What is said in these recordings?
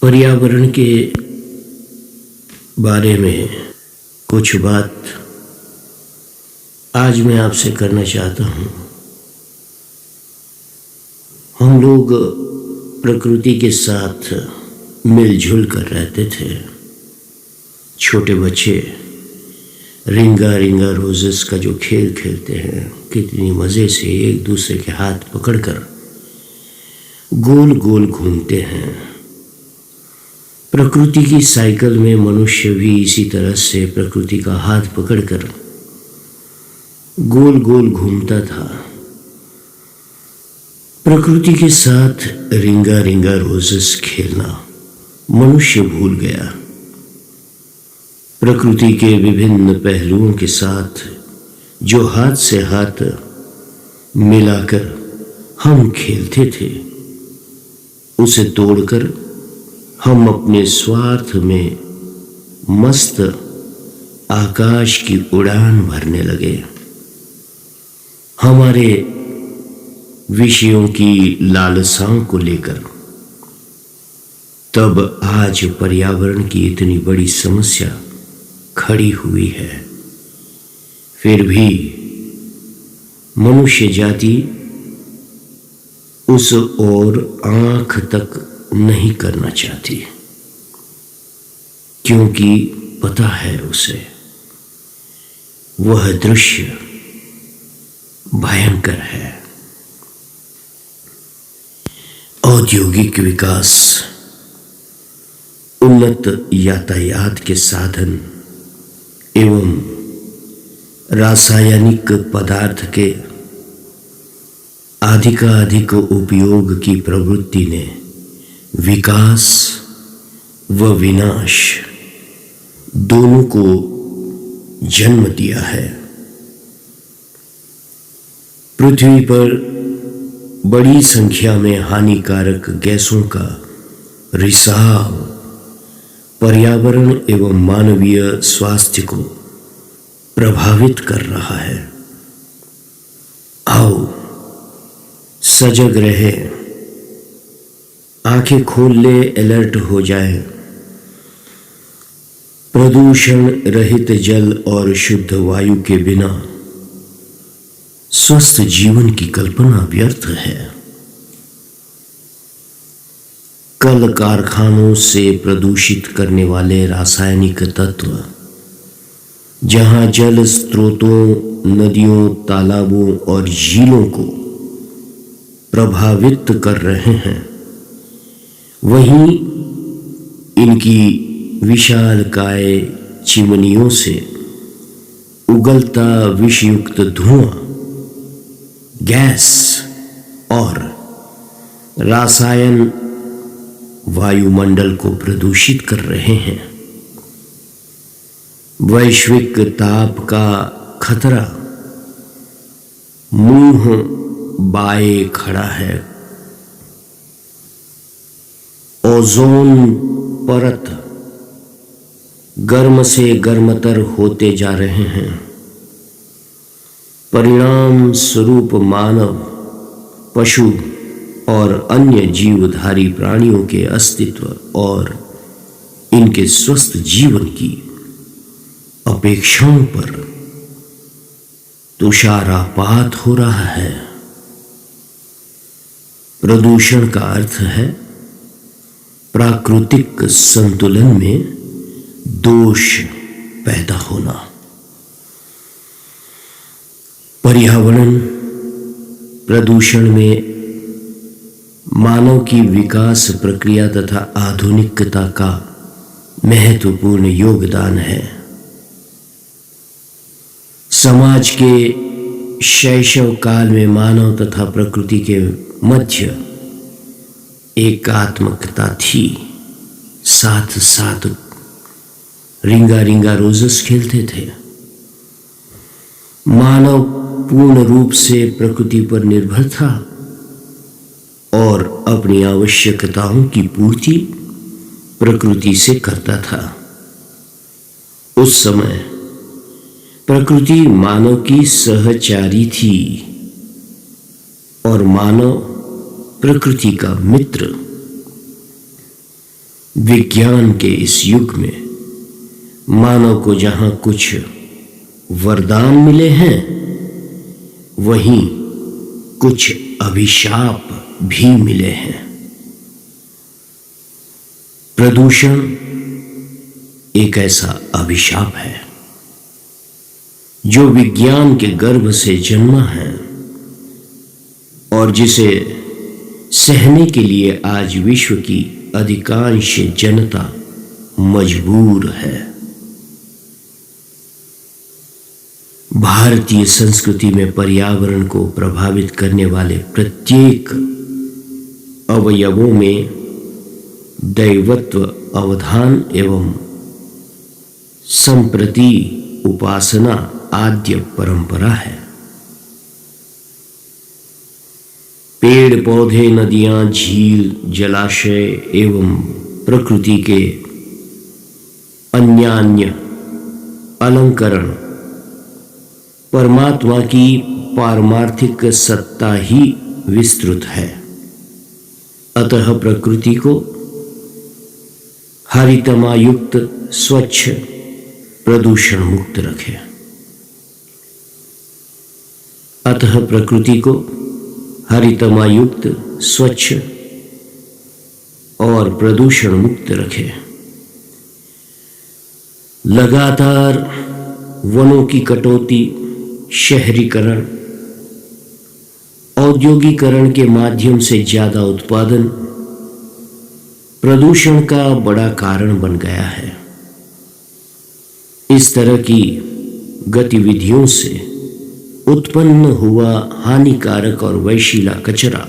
पर्यावरण के बारे में कुछ बात आज मैं आपसे करना चाहता हूँ। हम लोग प्रकृति के साथ मिलजुल कर रहते थे। छोटे बच्चे रिंगा रिंगा रोजेस का जो खेल खेलते हैं, कितनी मज़े से एक दूसरे के हाथ पकड़कर गोल गोल घूमते हैं। प्रकृति की साइकिल में मनुष्य भी इसी तरह से प्रकृति का हाथ पकड़कर गोल गोल घूमता था। प्रकृति के साथ रिंगा रिंगा रोजेस खेलना मनुष्य भूल गया। प्रकृति के विभिन्न पहलुओं के साथ जो हाथ से हाथ मिलाकर हम खेलते थे, उसे तोड़कर हम अपने स्वार्थ में मस्त आकाश की उड़ान भरने लगे। हमारे विषयों की लालसाओं को लेकर तब आज पर्यावरण की इतनी बड़ी समस्या खड़ी हुई है। फिर भी मनुष्य जाति उस ओर आंख तक नहीं करना चाहती, क्योंकि पता है उसे वह दृश्य भयंकर है। औद्योगिक विकास, उन्नत यातायात के साधन एवं रासायनिक पदार्थ के अधिकाधिक उपयोग की प्रवृत्ति ने विकास व विनाश दोनों को जन्म दिया है। पृथ्वी पर बड़ी संख्या में हानिकारक गैसों का रिसाव पर्यावरण एवं मानवीय स्वास्थ्य को प्रभावित कर रहा है। आओ सजग रहे, आंखें खोल ले, अलर्ट हो जाए। प्रदूषण रहित जल और शुद्ध वायु के बिना स्वस्थ जीवन की कल्पना व्यर्थ है। कल कारखानों से प्रदूषित करने वाले रासायनिक तत्व जहां जल स्रोतों, नदियों, तालाबों और झीलों को प्रभावित कर रहे हैं, वहीं इनकी विशालकाय चिमनियों से उगलता विषयुक्त धुआं, गैस और रासायन वायुमंडल को प्रदूषित कर रहे हैं। वैश्विक ताप का खतरा मुंह बाए खड़ा है। ओजोन परत गर्म से गर्मतर होते जा रहे हैं। परिणाम स्वरूप मानव, पशु और अन्य जीवधारी प्राणियों के अस्तित्व और इनके स्वस्थ जीवन की अपेक्षाओं पर तुषारापात हो रहा है। प्रदूषण का अर्थ है प्राकृतिक संतुलन में दोष पैदा होना। पर्यावरण प्रदूषण में मानव की विकास प्रक्रिया तथा आधुनिकता का महत्वपूर्ण योगदान है। समाज के शैशव काल में मानव तथा प्रकृति के मध्य एकात्मकता थी। साथ साथ रिंगा रिंगा रोजेस खेलते थे। मानव पूर्ण रूप से प्रकृति पर निर्भर था और अपनी आवश्यकताओं की पूर्ति प्रकृति से करता था। उस समय प्रकृति मानव की सहचारी थी और मानव प्रकृति का मित्र। विज्ञान के इस युग में मानव को जहां कुछ वरदान मिले हैं, वहीं कुछ अभिशाप भी मिले हैं। प्रदूषण एक ऐसा अभिशाप है जो विज्ञान के गर्भ से जन्मा है और जिसे सहने के लिए आज विश्व की अधिकांश जनता मजबूर है। भारतीय संस्कृति में पर्यावरण को प्रभावित करने वाले प्रत्येक अवयवों में दैवत्व अवधान एवं संप्रति उपासना आद्य परंपरा है। पेड़ पौधे, नदियां, झील, जलाशय एवं प्रकृति के अन्यान्य अलंकरण परमात्मा की पारमार्थिक सत्ता ही विस्तृत है। अतः प्रकृति को हरितमायुक्त, स्वच्छ, प्रदूषण मुक्त रखें। अतः प्रकृति को हरितमायुक्त, स्वच्छ और प्रदूषण मुक्त रखें। लगातार वनों की कटौती, शहरीकरण, औद्योगिकरण के माध्यम से ज्यादा उत्पादन प्रदूषण का बड़ा कारण बन गया है। इस तरह की गतिविधियों से उत्पन्न हुआ हानिकारक और वैशिला कचरा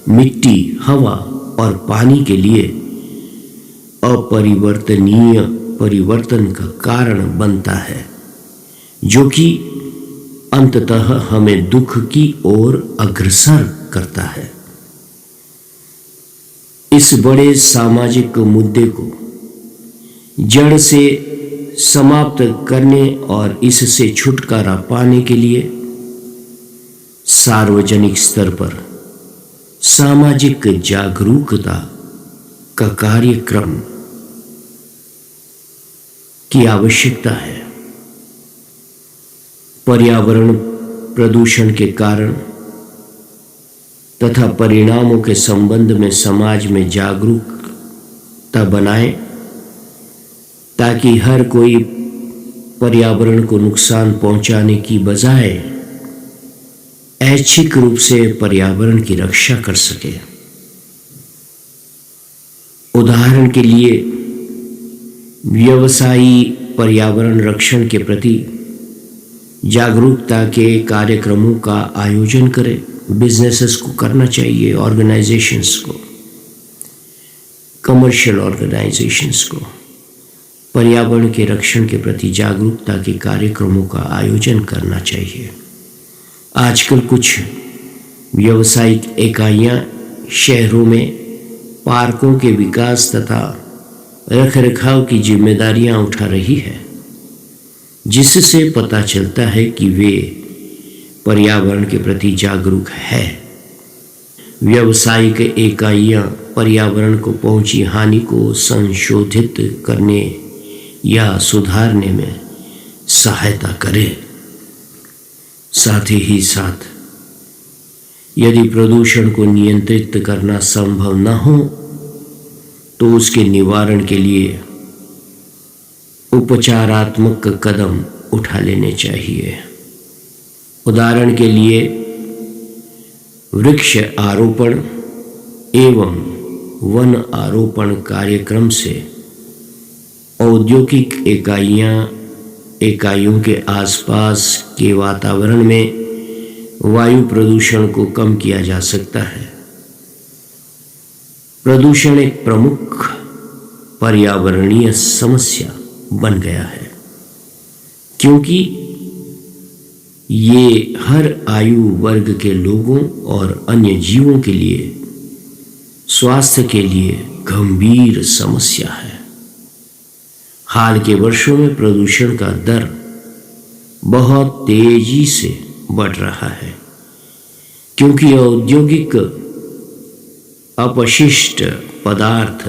मिट्टी, हवा और पानी के लिए अपरिवर्तनीय परिवर्तन का कारण बनता है, जो कि अंततः हमें दुख की ओर अग्रसर करता है। इस बड़े सामाजिक मुद्दे को जड़ से समाप्त करने और इससे छुटकारा पाने के लिए सार्वजनिक स्तर पर सामाजिक जागरूकता का कार्यक्रम की आवश्यकता है। पर्यावरण प्रदूषण के कारण तथा परिणामों के संबंध में समाज में जागरूकता बनाए, ताकि हर कोई पर्यावरण को नुकसान पहुंचाने की बजाय ऐच्छिक रूप से पर्यावरण की रक्षा कर सके। उदाहरण के लिए व्यवसायी पर्यावरण रक्षण के प्रति जागरूकता के कार्यक्रमों का आयोजन करें। बिजनेसेस को करना चाहिए, ऑर्गेनाइजेशंस को, कमर्शियल ऑर्गेनाइजेशंस को पर्यावरण के रक्षण के प्रति जागरूकता के कार्यक्रमों का आयोजन करना चाहिए। आजकल कुछ व्यावसायिक इकाइयां शहरों में पार्कों के विकास तथा रखरखाव की जिम्मेदारियां उठा रही है, जिससे पता चलता है कि वे पर्यावरण के प्रति जागरूक है। व्यावसायिक इकाइयां पर्यावरण को पहुंची हानि को संशोधित करने या सुधारने में सहायता करें। साथ ही साथ यदि प्रदूषण को नियंत्रित करना संभव न हो तो उसके निवारण के लिए उपचारात्मक कदम उठा लेने चाहिए। उदाहरण के लिए वृक्ष आरोपण एवं वन आरोपण कार्यक्रम से औद्योगिक इकाइयों के आसपास के वातावरण में वायु प्रदूषण को कम किया जा सकता है। प्रदूषण एक प्रमुख पर्यावरणीय समस्या बन गया है, क्योंकि ये हर आयु वर्ग के लोगों और अन्य जीवों के लिए स्वास्थ्य के लिए गंभीर समस्या है। हाल के वर्षों में प्रदूषण का दर बहुत तेजी से बढ़ रहा है, क्योंकि औद्योगिक अपशिष्ट पदार्थ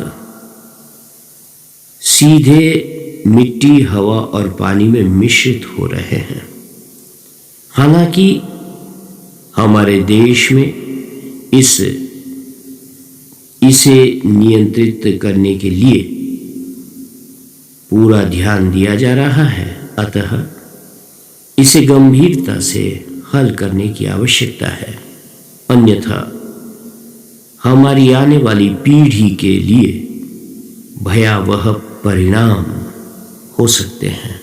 सीधे मिट्टी, हवा और पानी में मिश्रित हो रहे हैं। हालांकि हमारे देश में इसे नियंत्रित करने के लिए पूरा ध्यान दिया जा रहा है, अतः इसे गंभीरता से हल करने की आवश्यकता है, अन्यथा हमारी आने वाली पीढ़ी के लिए भयावह परिणाम हो सकते हैं।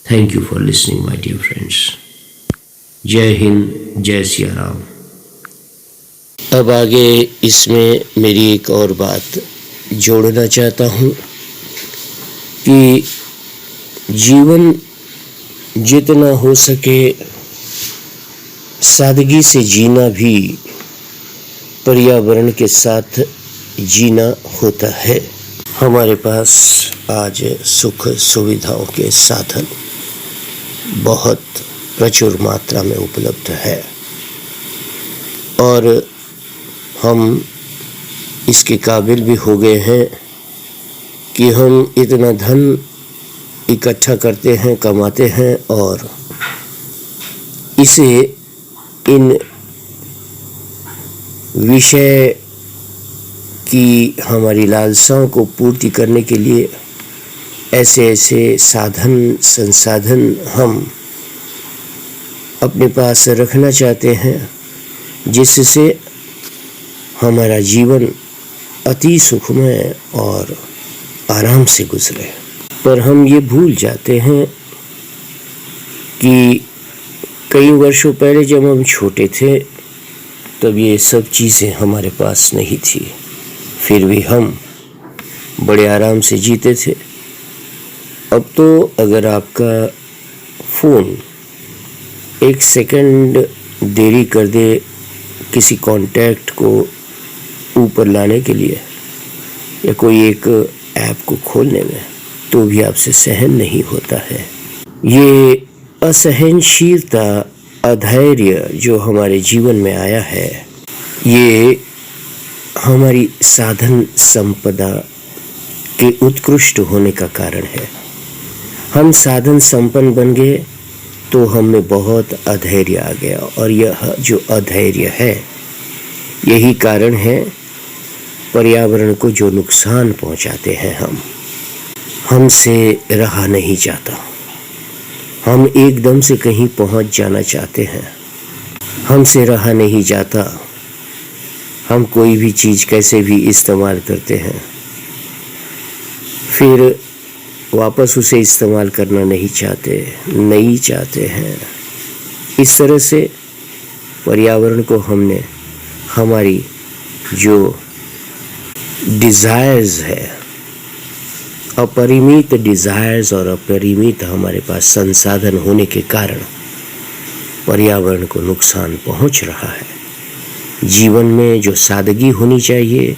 Thank you for listening my dear friends. जय हिंद, जय सिया राम। अब आगे इसमें मेरी एक और बात जोड़ना चाहता हूँ कि जीवन जितना हो सके सादगी से जीना भी पर्यावरण के साथ जीना होता है। हमारे पास आज सुख सुविधाओं के साधन बहुत प्रचुर मात्रा में उपलब्ध है और हम इसके काबिल भी हो गए हैं कि हम इतना धन इकट्ठा करते हैं, कमाते हैं और इसे इन विषय की हमारी लालसाओं को पूर्ति करने के लिए ऐसे ऐसे साधन संसाधन हम अपने पास रखना चाहते हैं जिससे हमारा जीवन अति सुखमय और आराम से गुजरे। पर हम ये भूल जाते हैं कि कई वर्षों पहले जब हम छोटे थे तब ये सब चीज़ें हमारे पास नहीं थी, फिर भी हम बड़े आराम से जीते थे। अब तो अगर आपका फ़ोन एक सेकंड देरी कर दे किसी कांटेक्ट को ऊपर लाने के लिए या कोई एक ऐप को खोलने में, तो भी आपसे सहन नहीं होता है। ये असहनशीलता, अधैर्य जो हमारे जीवन में आया है, ये हमारी साधन संपदा के उत्कृष्ट होने का कारण है। हम साधन संपन्न बन गए तो हम में बहुत अधैर्य आ गया और यह जो अधैर्य है यही कारण है पर्यावरण को जो नुकसान पहुंचाते हैं। हमसे रहा नहीं जाता, हम एकदम से कहीं पहुंच जाना चाहते हैं, हमसे रहा नहीं जाता। हम कोई भी चीज़ कैसे भी इस्तेमाल करते हैं, फिर वापस उसे इस्तेमाल करना नहीं चाहते हैं। इस तरह से पर्यावरण को हमने हमारी जो डिज़ायर्स है, अपरिमित डिज़ायर्स और अपरिमित हमारे पास संसाधन होने के कारण पर्यावरण को नुकसान पहुंच रहा है। जीवन में जो सादगी होनी चाहिए,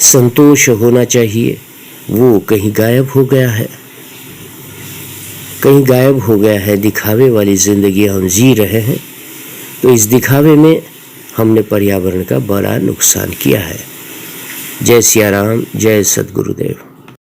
संतोष होना चाहिए, वो कहीं गायब हो गया है। दिखावे वाली ज़िंदगी हम जी रहे हैं, तो इस दिखावे में हमने पर्यावरण का बड़ा नुकसान किया है। जय सिया राम, जय सद्गुरुदेव।